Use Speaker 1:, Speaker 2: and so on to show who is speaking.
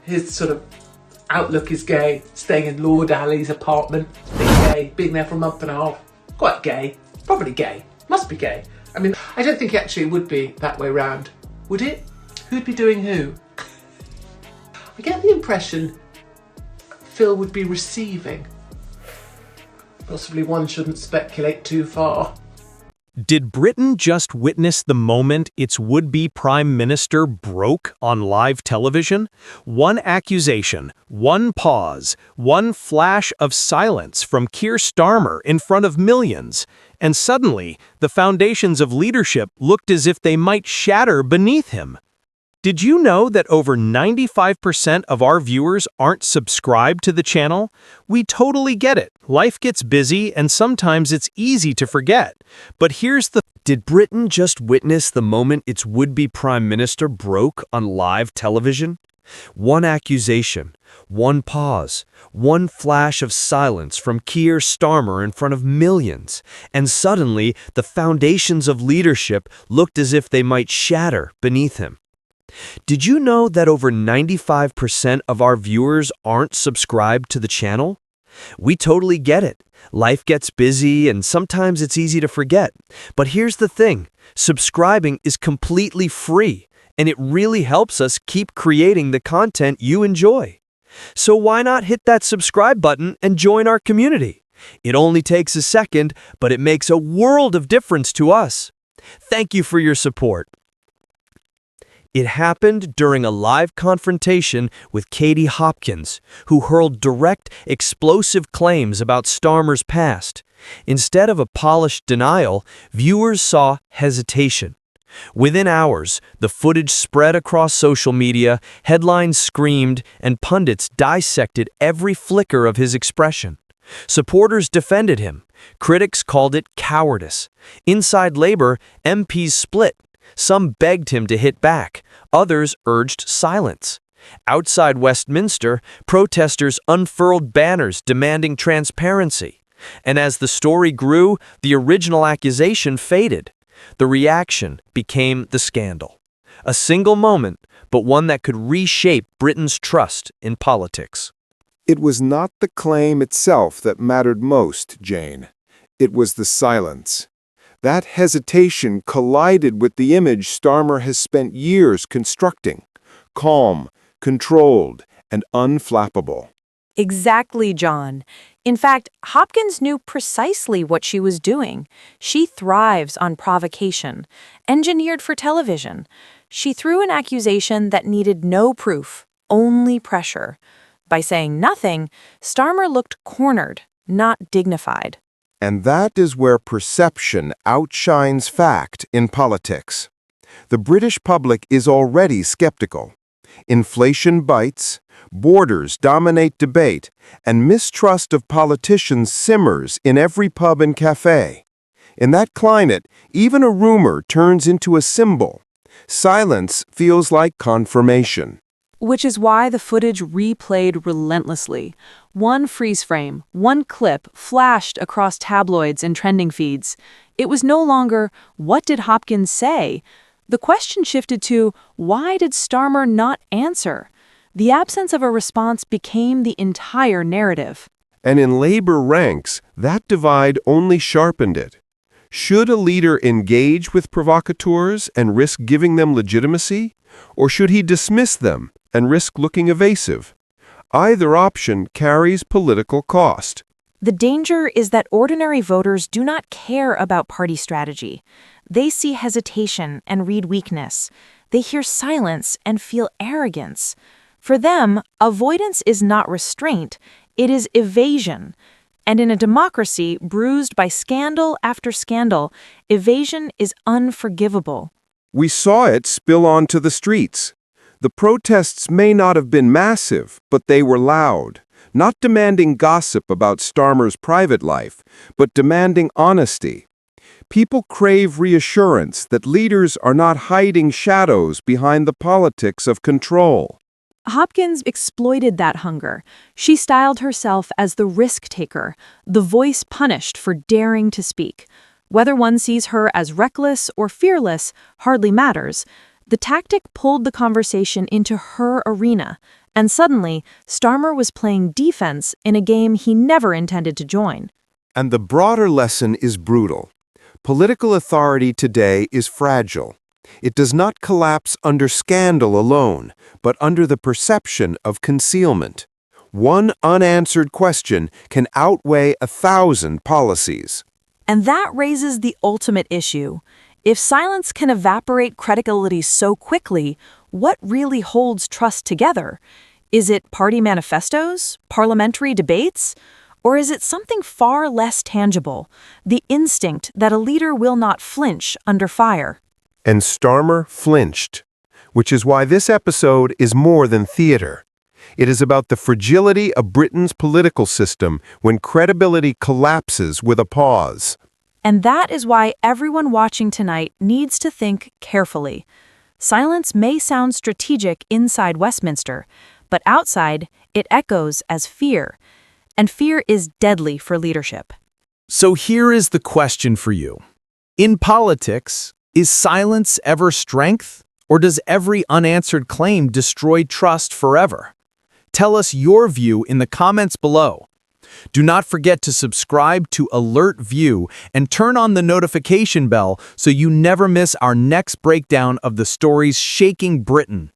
Speaker 1: his sort of outlook is gay, staying in Lord Alley's apartment, being gay, being there for a month and a half, quite gay, probably gay, must be gay. I mean, I don't think actually it would be that way round, would it? Who'd be doing who? I get the impression Phil would be receiving. Possibly one shouldn't speculate too far.
Speaker 2: Did Britain just witness the moment its would-be prime minister broke on live television? One accusation, one pause, one flash of silence from Keir Starmer in front of millions, and suddenly the foundations of leadership looked as if they might shatter beneath him. Did you know that over 95% of our viewers aren't subscribed to the channel? We totally get it. Life gets busy and sometimes it's easy to forget. But here's the... Did Britain just witness the moment its would-be prime minister broke on live television? One accusation, one pause, one flash of silence from Keir Starmer in front of millions, and suddenly the foundations of leadership looked as if they might shatter beneath him. Did you know that over 95% of our viewers aren't subscribed to the channel? We totally get it. Life gets busy and sometimes it's easy to forget. But here's the thing, subscribing is completely free and it really helps us keep creating the content you enjoy. So why not hit that subscribe button and join our community? It only takes a second, but it makes a world of difference to us. Thank you for your support. It happened during a live confrontation with Katie Hopkins, who hurled direct, explosive claims about Starmer's past. Instead of a polished denial, viewers saw hesitation. Within hours, the footage spread across social media, headlines screamed, and pundits dissected every flicker of his expression. Supporters defended him. Critics called it cowardice. Inside Labour, MPs split. Some begged him to hit back, others urged silence. Outside Westminster, protesters unfurled banners demanding transparency. And as the story grew, the original accusation faded. The reaction became the scandal. A single moment, but one that could reshape Britain's trust in politics.
Speaker 3: It was not the claim itself that mattered most, Jane. It was the silence. That hesitation collided with the image Starmer has spent years constructing. Calm, controlled, and unflappable.
Speaker 4: Exactly, John. In fact, Hopkins knew precisely what she was doing. She thrives on provocation, engineered for television. She threw an accusation that needed no proof, only pressure. By saying nothing, Starmer looked cornered, not dignified.
Speaker 3: And that is where perception outshines fact in politics. The British public is already skeptical. Inflation bites, borders dominate debate, and mistrust of politicians simmers in every pub and cafe. In that climate, even a rumor turns into a symbol. Silence feels like confirmation.
Speaker 5: Which is why the footage replayed relentlessly. One freeze frame, one clip flashed across tabloids and trending feeds. It was no longer, what did Hopkins say? The question shifted to, why did Starmer not answer? The absence of a response became the entire narrative.
Speaker 3: And in Labour ranks, that divide only sharpened it. Should a leader engage with provocateurs and risk giving them legitimacy? Or should he dismiss them and risk looking evasive? Either option carries political cost.
Speaker 4: The danger is that ordinary voters do not care about party strategy. They see hesitation and read weakness. They hear silence and feel arrogance. For them, avoidance is not restraint, it is evasion. And in a democracy bruised by scandal after scandal, evasion is unforgivable.
Speaker 3: We saw it spill onto the streets. The protests may not have been massive, but they were loud, not demanding gossip about Starmer's private life, but demanding honesty. People crave reassurance that leaders are not hiding shadows behind the politics of control.
Speaker 5: Hopkins exploited that hunger. She styled herself as the risk-taker, the voice punished for daring to speak. Whether one sees her as reckless or fearless hardly matters. The tactic pulled the conversation into her arena,
Speaker 4: And suddenly, Starmer was playing defense in a game he never intended to join.
Speaker 3: And the broader lesson is brutal. Political authority today is fragile. It does not collapse under scandal alone, but under the perception of concealment. One unanswered question can outweigh 1,000 policies.
Speaker 4: And that raises the ultimate issue. If silence can evaporate credibility so quickly, what really holds trust together? Is it party manifestos, parliamentary debates, or is it something far less tangible, the instinct that a leader will not flinch under fire?
Speaker 3: And Starmer flinched, which is why this episode is more than theater. It is about the fragility of Britain's political system when credibility collapses with a pause.
Speaker 4: And that is why everyone watching tonight needs to think carefully. Silence may sound strategic inside Westminster, but outside, it echoes as fear. And fear is deadly for leadership.
Speaker 2: So here is the question for you. In politics, is silence ever strength, or does every unanswered claim destroy trust forever? Tell us your view in the comments below. Do not forget to subscribe to Alert View and turn on the notification bell so you never miss our next breakdown of the stories shaking Britain.